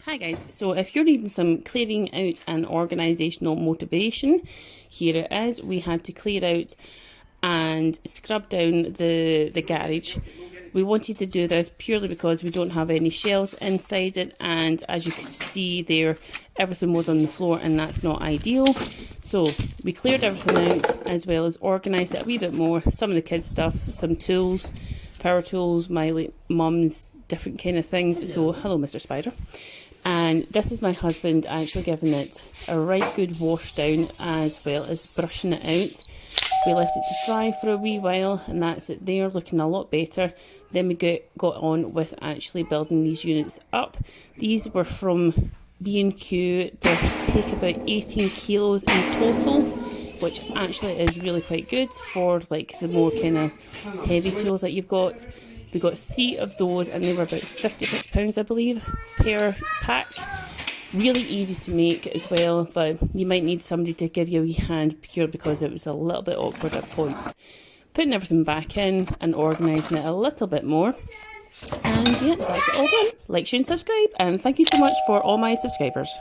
Hi guys, so if you're needing some clearing out and organisational motivation, here it is. We had to clear out and scrub down the garage. We wanted to do this purely because we don't have any shelves inside it, and as you can see there, everything was on the floor and that's not ideal. So we cleared everything out as well as organised it a wee bit more. Some of the kids' stuff, some tools, power tools, my mum's different kind of things. So hello Mr. Spider. And this is my husband actually giving it a right good wash down as well as brushing it out. We left it to dry for a wee while and that's it there, looking a lot better. Then we got on with actually building these units up. These were from B&Q. They take about 18 kilos in total, which actually is really quite good for like the more kind of heavy tools that you've got. We got 3 of those and they were about £56 I believe per pack. Really easy to make as well, but you might need somebody to give you a wee hand pure because it was a little bit awkward at points. Putting everything back in and organising it a little bit more. And yeah, that's it all done. Like, share and subscribe, and thank you so much for all my subscribers.